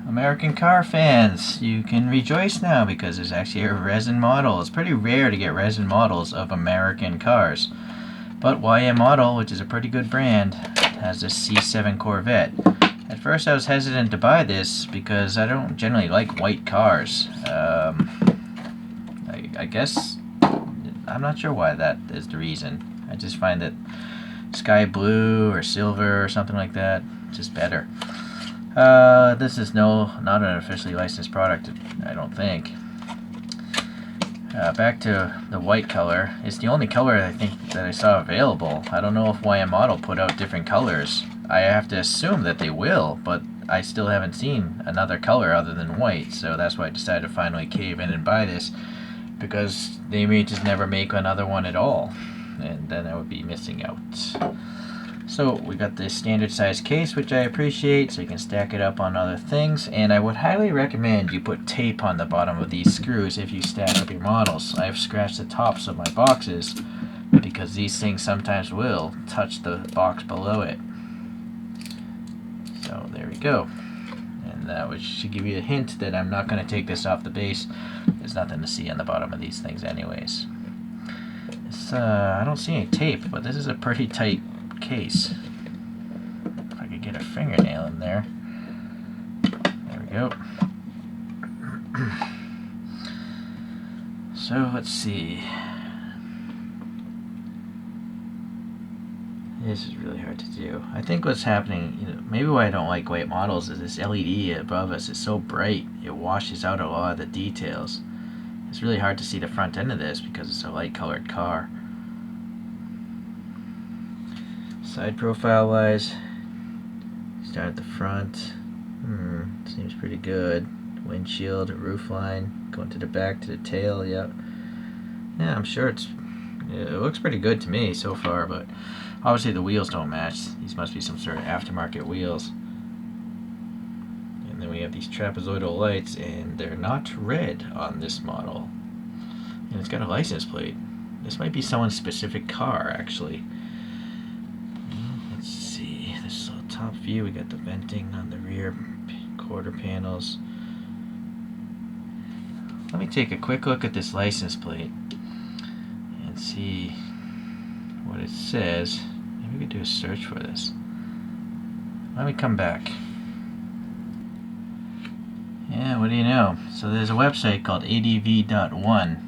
American car fans, you can rejoice now because there's actually a resin model. It's pretty rare to get resin models of American cars. But YM Model, which is a pretty good brand, has this C7 Corvette. At first I was hesitant to buy this because I don't generally like white cars. I guess, I'm not sure why that is the reason. I just find that sky blue or silver or something like that just better. This is not an officially licensed product, I don't think. Back to the white color. It's the only color I think that I saw available. I don't know if YM Model put out different colors. I have to assume that they will, but I still haven't seen another color other than white, so that's why I decided to finally cave in and buy this, because they may just never make another one at all, and then I would be missing out. So we got this standard size case, which I appreciate, so you can stack it up on other things, and I would highly recommend you put tape on the bottom of these screws if you stack up your models. I've scratched the tops of my boxes because these things sometimes will touch the box below it. So there we go, and that should give you a hint that I'm not going to take this off the base. There's nothing to see on the bottom of these things anyways. I don't see any tape, but this is a pretty tight case. If I could get a fingernail in there. There we go. So let's see. This is really hard to do. I think what's happening, maybe why I don't like white models is this LED above us is so bright, it washes out a lot of the details. It's really hard to see the front end of this because it's a light colored car. Side profile wise, start at the front. Seems pretty good. Windshield, roof line, going to the back to the tail. Yep. Yeah, I'm sure it looks pretty good to me so far, but obviously the wheels don't match. These must be some sort of aftermarket wheels. And then we have these trapezoidal lights, and they're not red on this model. And it's got a license plate. This might be someone's specific car, actually. Let's see, this is a top view. We got the venting on the rear quarter panels. Let me take a quick look at this license plate and see what it says. Maybe we could do a search for this. Let me come back. Yeah, what do you know? So there's a website called adv.one.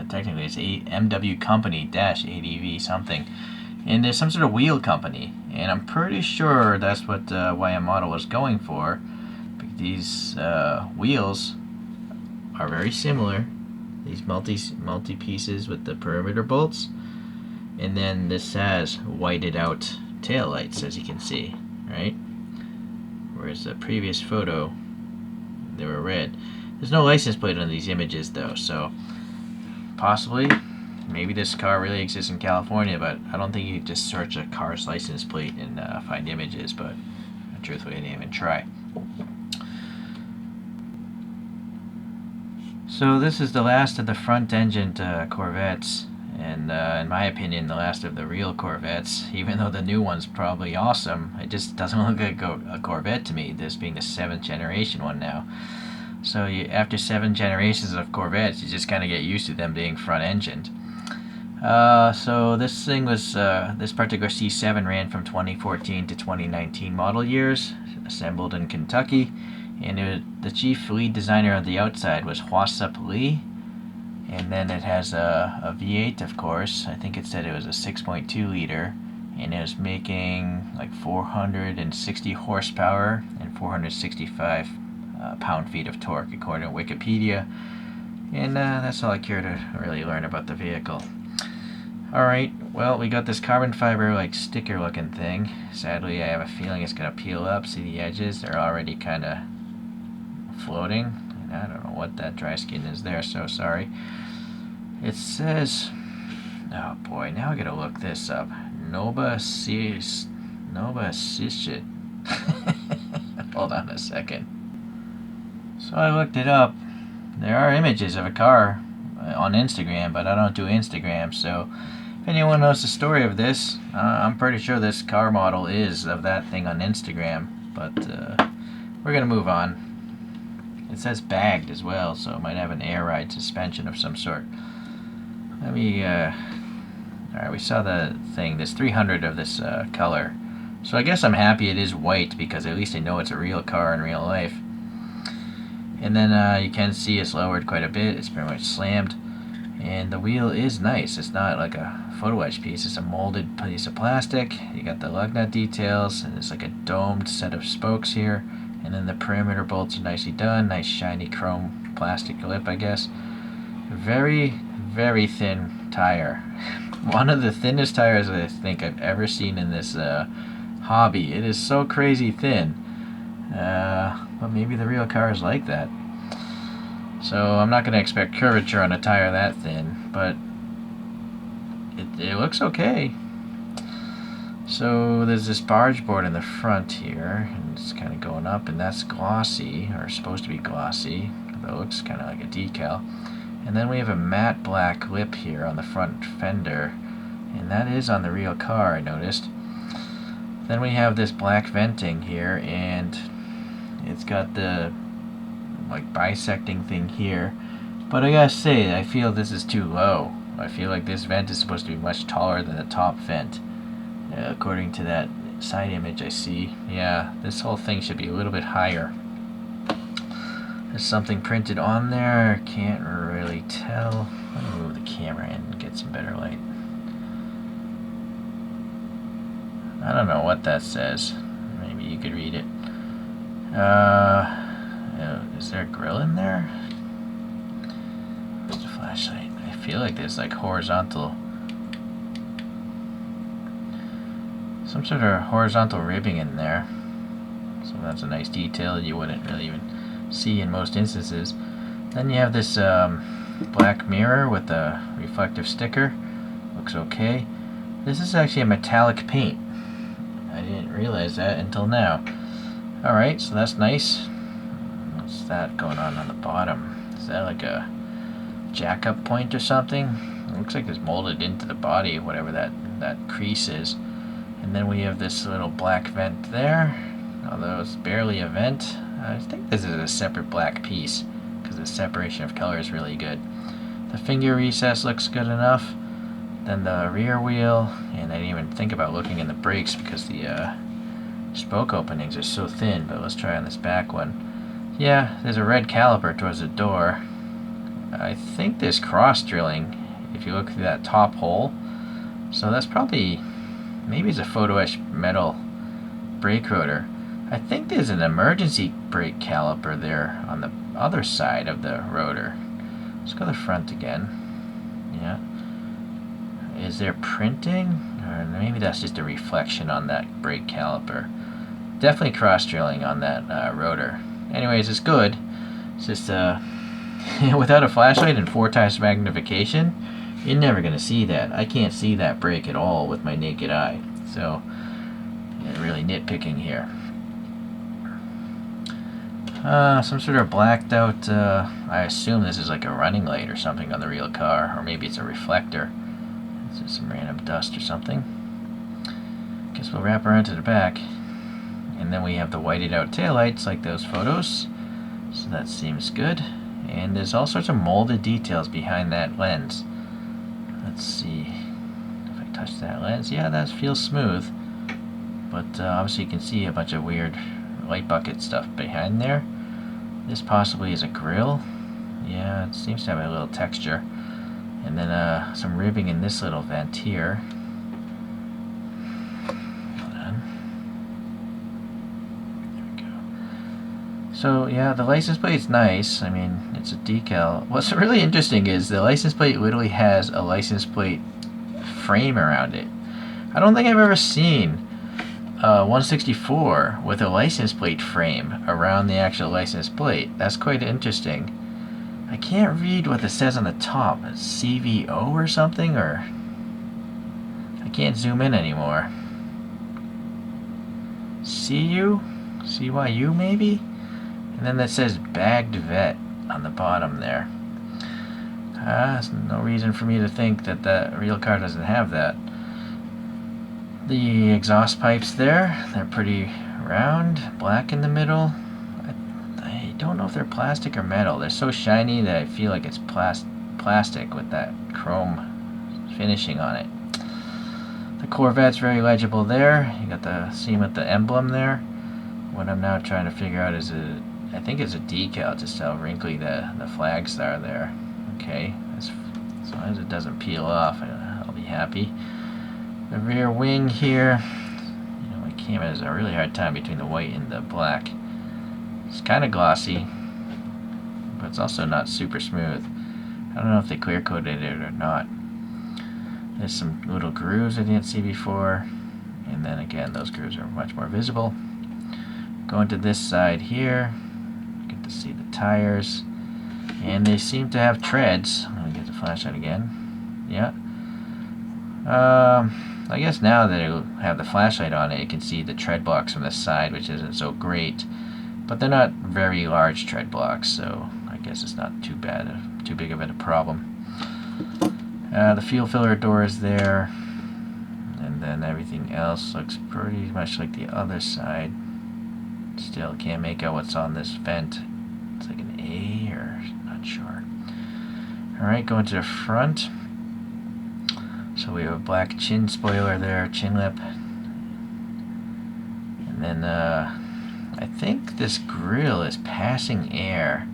Technically it's MW Company-ADV something. And there's some sort of wheel company. And I'm pretty sure that's what YM Model was going for. These wheels are very similar. These multi pieces with the perimeter bolts. And then this has whited out tail lights, as you can see, right? Whereas the previous photo, they were red. There's no license plate on these images though, so possibly, maybe this car really exists in California, but I don't think you could just search a car's license plate and find images, but truthfully I didn't even try. So this is the last of the front-engined Corvettes, and in my opinion the last of the real Corvettes, even though the new one's probably awesome. It just doesn't look like a Corvette to me, this being the 7th generation one now. So after 7 generations of Corvettes, you just kind of get used to them being front-engined. So this thing was, this particular C7 ran from 2014 to 2019 model years, assembled in Kentucky, and the chief lead designer on the outside was Hwasup Lee. And then it has a V8, of course. I think it said it was a 6.2 liter, and it was making like 460 horsepower and 465 pound-feet of torque, according to Wikipedia. And that's all I care to really learn about the vehicle. Alright, well, we got this carbon fiber like sticker looking thing. Sadly, I have a feeling it's going to peel up. See the edges? They're already kind of floating. And I don't know what that dry skin is there, so sorry. It says, oh boy, now I gotta look this up. NoBasicShit. Hold on a second. So I looked it up. There are images of a car on Instagram, but I don't do Instagram, so if anyone knows the story of this, I'm pretty sure this car model is of that thing on Instagram, but we're gonna move on. It says bagged as well, so it might have an air ride suspension of some sort. Let me, alright, we saw the thing. There's 300 of this color. So I guess I'm happy it is white, because at least I know it's a real car in real life. And then you can see it's lowered quite a bit. It's pretty much slammed. And the wheel is nice. It's not like a photo etch piece. It's a molded piece of plastic. You got the lug nut details, and it's like a domed set of spokes here. And then the perimeter bolts are nicely done. Nice shiny chrome plastic lip, I guess. Very, very thin tire. One of the thinnest tires I think I've ever seen in this hobby. It is so crazy thin. But maybe the real car is like that. So I'm not going to expect curvature on a tire that thin, but it looks okay. So there's this barge board in the front here, and it's kind of going up, and that's glossy, or supposed to be glossy. That looks kind of like a decal. And then we have a matte black lip here on the front fender, and that is on the real car, I noticed. Then we have this black venting here, and it's got the like bisecting thing here, but I gotta say, I feel this is too low. I feel like this vent is supposed to be much taller than the top vent, according to that side image I see. Yeah, this whole thing should be a little bit higher. There's something printed on there, can't really tell. Let me move the camera in and get some better light. I don't know what that says. Maybe you could read it. Is there a grill in there? Where's the flashlight? I feel like there's like horizontal, some sort of horizontal ribbing in there. So that's a nice detail you wouldn't really even see in most instances. Then you have this black mirror with a reflective sticker. Looks okay. This is actually a metallic paint. I didn't realize that until now. Alright, so that's nice. What's that going on the bottom? Is that like a jack-up point or something? It looks like it's molded into the body, whatever that crease is. And then we have this little black vent there, although it's barely a vent. I think this is a separate black piece, because the separation of color is really good. The finger recess looks good enough. Then the rear wheel, and I didn't even think about looking in the brakes because the spoke openings are so thin, but let's try on this back one. Yeah, there's a red caliper towards the door. I think there's cross drilling if you look through that top hole. So that's probably, maybe it's a photo etched metal brake rotor. I think there's an emergency brake caliper there on the other side of the rotor. Let's go to the front again. Yeah. Is there printing? Or maybe that's just a reflection on that brake caliper. Definitely cross drilling on that rotor. Anyways, it's good. It's just without a flashlight and 4 times magnification, you're never gonna see that. I can't see that brake at all with my naked eye. So, yeah, really nitpicking here. Some sort of blacked out, I assume this is like a running light or something on the real car, or maybe it's a reflector. It's just some random dust or something. Guess we'll wrap around to the back. And then we have the whited out taillights like those photos. So that seems good. And there's all sorts of molded details behind that lens. Let's see if I touch that lens. Yeah, that feels smooth. But obviously you can see a bunch of weird light bucket stuff behind there. This possibly is a grill. Yeah, it seems to have a little texture. And then some ribbing in this little vent here. Hold on. There we go. So yeah, the license plate's nice. I mean, it's a decal. What's really interesting is the license plate literally has a license plate frame around it. I don't think I've ever seen 164 with a license plate frame around the actual license plate. That's quite interesting. I can't read what it says on the top. It's CVO or something, or I can't zoom in anymore. CU? CYU maybe? And then that says bagged vet on the bottom there. There's no reason for me to think that the real car doesn't have that. The exhaust pipes there, they're pretty round, black in the middle. I don't know if they're plastic or metal. They're so shiny that I feel like it's plastic with that chrome finishing on it. The Corvette's very legible there. You got the scene with the emblem there. What I'm now trying to figure out is I think it's a decal, just how wrinkly the flags are there. Okay, as long as it doesn't peel off, I'll be happy. The rear wing here, my camera has a really hard time between the white and the black. It's kind of glossy, but it's also not super smooth. I don't know if they clear coated it or not. There's some little grooves I didn't see before, and then again those grooves are much more visible. Going to this side here, get to see the tires, and they seem to have treads. Let me get the flashlight again. Yeah. I guess now that I have the flashlight on it, you can see the tread blocks from the side, which isn't so great. But they're not very large tread blocks, so I guess it's not too big of a problem. The fuel filler door is there, and then everything else looks pretty much like the other side. Still can't make out what's on this vent. It's like an A or not sure. Alright, going to the front. So we have a black chin spoiler there, chin lip. And then I think this grill is passing air.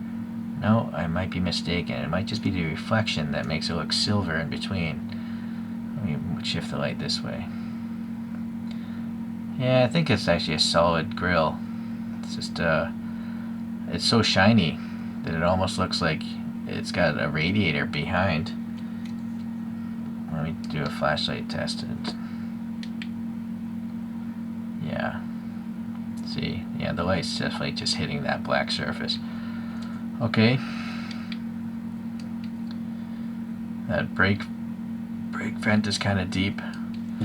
No, I might be mistaken. It might just be the reflection that makes it look silver in between. Let me shift the light this way. Yeah, I think it's actually a solid grill. It's just, it's so shiny that it almost looks like it's got a radiator behind. Let me do a flashlight test. Yeah. See? Yeah, the light's definitely just hitting that black surface. Okay. That brake vent is kind of deep.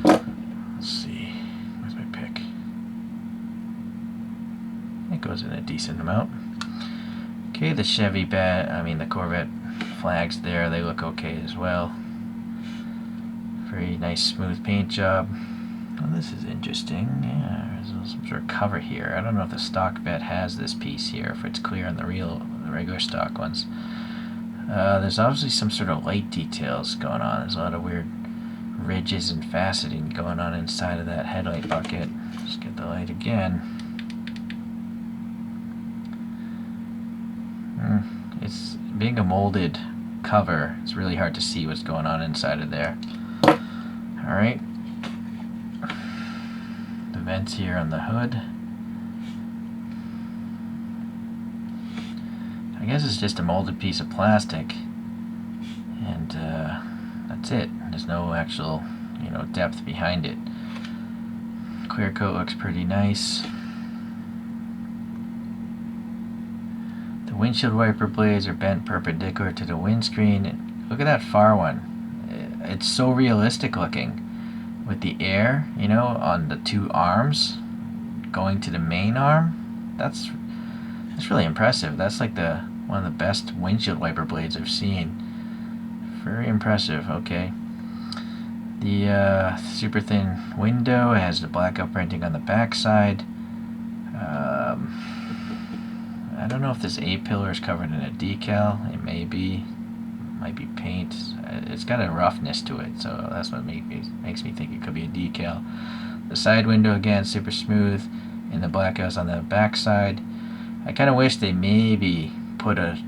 Let's see. Where's my pick? It goes in a decent amount. Okay, the the Corvette flags there, they look okay as well. Very nice smooth paint job. Oh, this is interesting. Yeah, there's some sort of cover here. I don't know if the stock Vet has this piece here, if it's clear on the regular stock ones. There's obviously some sort of light details going on. There's a lot of weird ridges and faceting going on inside of that headlight bucket. Just get the light again. It's being a molded cover. It's really hard to see what's going on inside of there. Alright. The vents here on the hood. I guess it's just a molded piece of plastic. And that's it. There's no actual, depth behind it. Clear coat looks pretty nice. The windshield wiper blades are bent perpendicular to the windscreen. Look at that far one. It's so realistic looking with the air, on the two arms going to the main arm. That's really impressive. That's like one of the best windshield wiper blades I've seen. Very impressive. Okay. The super thin window has the blackout printing on the back side. I don't know if this A-pillar is covered in a decal. It may be. Might be paint. It's got a roughness to it, so that's what makes me think it could be a decal. The side window again, super smooth, and the blackouts on the back side. I kind of wish they maybe put a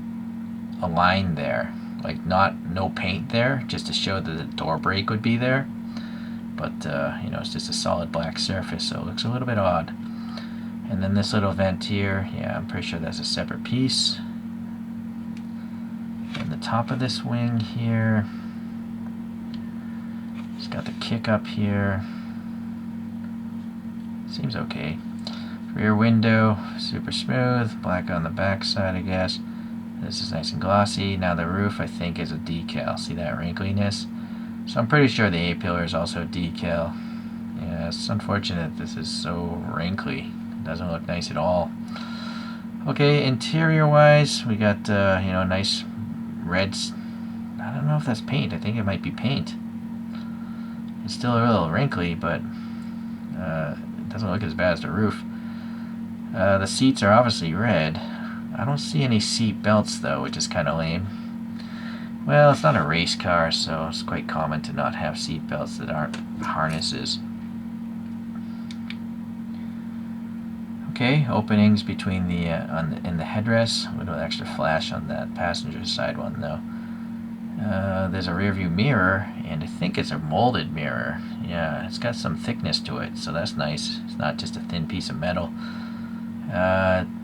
line there, like no paint there, just to show that the door brake would be there. But it's just a solid black surface, so it looks a little bit odd. And then this little vent here, yeah, I'm pretty sure that's a separate piece. And the top of this wing here, it's got the kick up here. Seems okay. Rear window, super smooth, black on the back side, I guess. This is nice and glossy. Now the roof, I think, is a decal. See that wrinkliness? So I'm pretty sure the A-pillar is also a decal. Yeah, it's unfortunate this is so wrinkly. It doesn't look nice at all. Okay, interior-wise, we got nice reds. I don't know if that's paint. I think it might be paint. It's still a little wrinkly, but it doesn't look as bad as the roof. The seats are obviously red. I don't see any seat belts though, which is kind of lame. Well, it's not a race car, so it's quite common to not have seat belts that aren't harnesses. Okay, openings between the in the headrest. A little extra flash on that passenger side one though. There's a rear view mirror, and I think it's a molded mirror. Yeah, it's got some thickness to it, so that's nice. It's not just a thin piece of metal.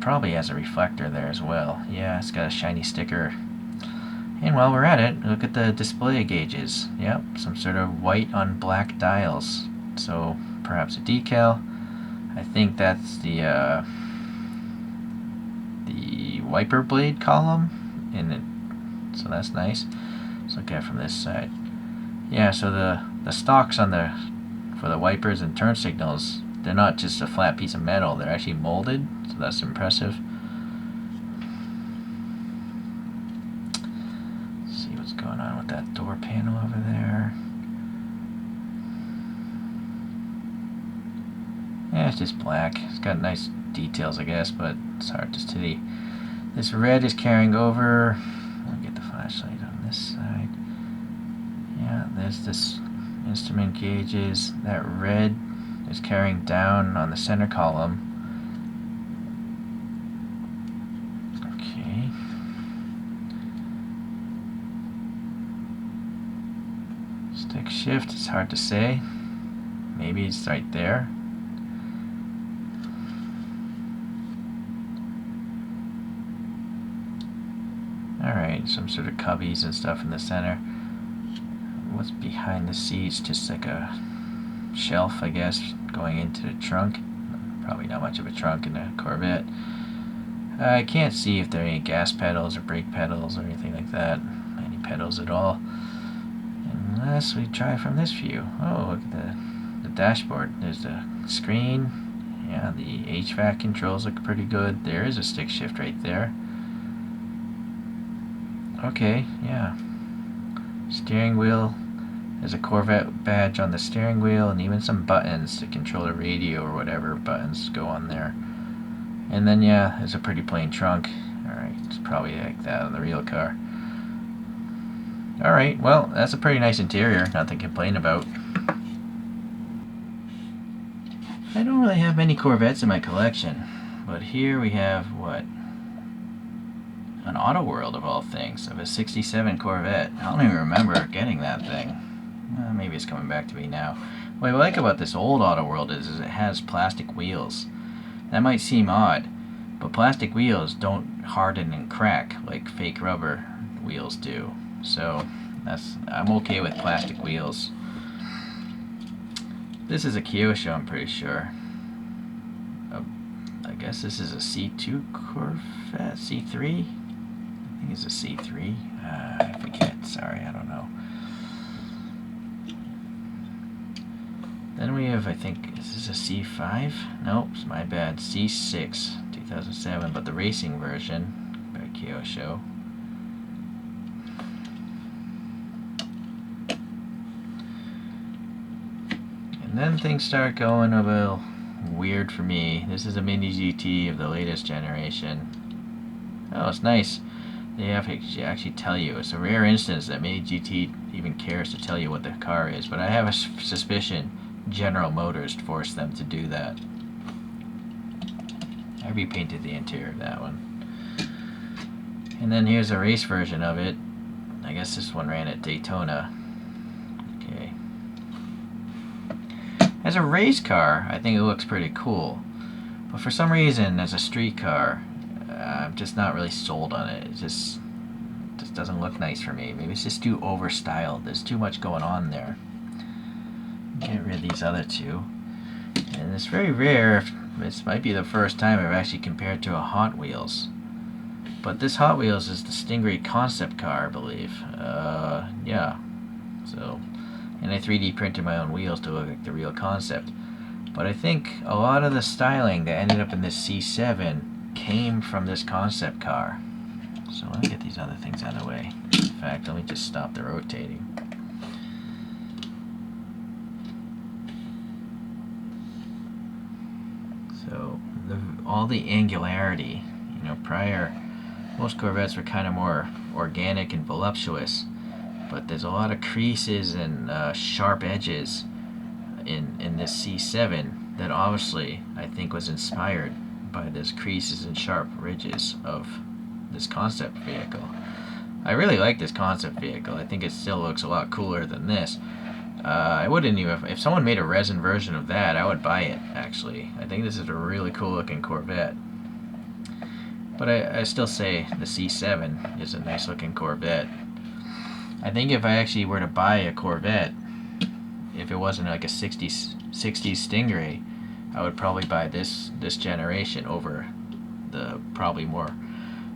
Probably has a reflector there as well. Yeah, it's got a shiny sticker. And while we're at it, look at the display gauges. Yep, some sort of white on black dials. So perhaps a decal. I think that's the wiper blade column, so that's nice. Let's look at it from this side. Yeah, so the stalks on for the wipers and turn signals, they're not just a flat piece of metal, they're actually molded, so that's impressive. Let's see what's going on with that door panel over there. Yeah, it's just black. It's got nice details, I guess, but it's hard to see. This red is carrying over. I'll get the flashlight on this side. Yeah, there's this instrument gauges. That red is carrying down on the center column. Okay. Stick shift, it's hard to say. Maybe it's right there. Alright, some sort of cubbies and stuff in the center. What's behind the seats? Just like a shelf, I guess, going into the trunk. Probably not much of a trunk in a Corvette. I can't see if there are any gas pedals or brake pedals or anything like that. Any pedals at all. Unless we try from this view. Oh, look at the dashboard. There's the screen. Yeah, the HVAC controls look pretty good. There is a stick shift right there. Okay, yeah. Steering wheel. There's a Corvette badge on the steering wheel, and even some buttons to control the radio or whatever buttons go on there. And then, yeah, there's a pretty plain trunk. Alright, it's probably like that on the real car. Alright, well, that's a pretty nice interior. Nothing to complain about. I don't really have many Corvettes in my collection, but here we have, what? An Auto World of all things, of a 67 Corvette. I don't even remember getting that thing. Maybe it's coming back to me now. What I like about this old Auto World is it has plastic wheels. That might seem odd, but plastic wheels don't harden and crack like fake rubber wheels do. So I'm okay with plastic wheels. This is a Kyosho, I'm pretty sure. I guess this is a C2 Corvette, C3? I think it's a C3. I forget. Sorry, I don't know. Then we have, I think, is this a C5? Nope, it's my bad. C6, 2007, but the racing version by Kyosho. And then things start going a little weird for me. This is a Mini GT of the latest generation. Oh, it's nice. They have to actually tell you. It's a rare instance that Mini GT even cares to tell you what the car is, but I have a suspicion General Motors forced them to do that. I repainted the interior of that one. And then here's a race version of it. I guess this one ran at Daytona. Okay. As a race car, I think it looks pretty cool. But for some reason, as a street car, I'm just not really sold on it. It just doesn't look nice for me. Maybe it's just too over-styled. There's too much going on there. Get rid of these other two. And it's very rare. This might be the first time I've actually compared to a Hot Wheels. But this Hot Wheels is the Stingray concept car, I believe. Yeah. So, and I 3D printed my own wheels to look like the real concept. But I think a lot of the styling that ended up in this C7 came from this concept car. So let me get these other things out of the way. In fact, let me just stop the rotating. So all the angularity, prior, most Corvettes were kind of more organic and voluptuous, but there's a lot of creases and sharp edges in this C7 that obviously I think was inspired by those creases and sharp ridges of this concept vehicle. I really like this concept vehicle. I think it still looks a lot cooler than this. I wouldn't even, if someone made a resin version of that, I would buy it, actually. I think this is a really cool looking Corvette. But I still say the C7 is a nice looking Corvette. I think if I actually were to buy a Corvette, if it wasn't like a 60s Stingray, I would probably buy this generation over the probably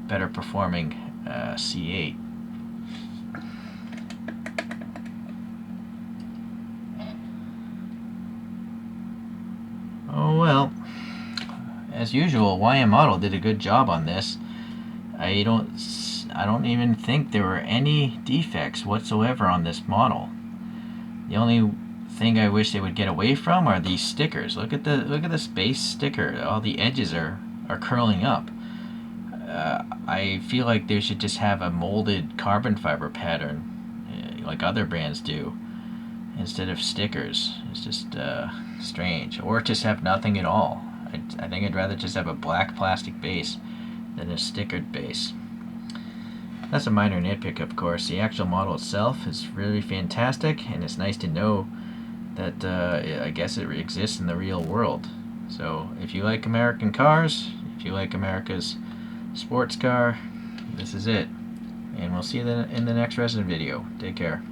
better performing C8. Oh well, as usual, YM Model did a good job on this. I don't even think there were any defects whatsoever on this model. The only thing I wish they would get away from are these stickers. Look at this base sticker. All the edges are curling up. I feel like they should just have a molded carbon fiber pattern, like other brands do, instead of stickers. It's just strange. Or just have nothing at all. I think I'd rather just have a black plastic base than a stickered base. That's a minor nitpick, of course. The actual model itself is really fantastic, and it's nice to know that I guess it exists in the real world. So if you like American cars, if you like America's sports car, this is it. And we'll see you in the next resin video. Take care.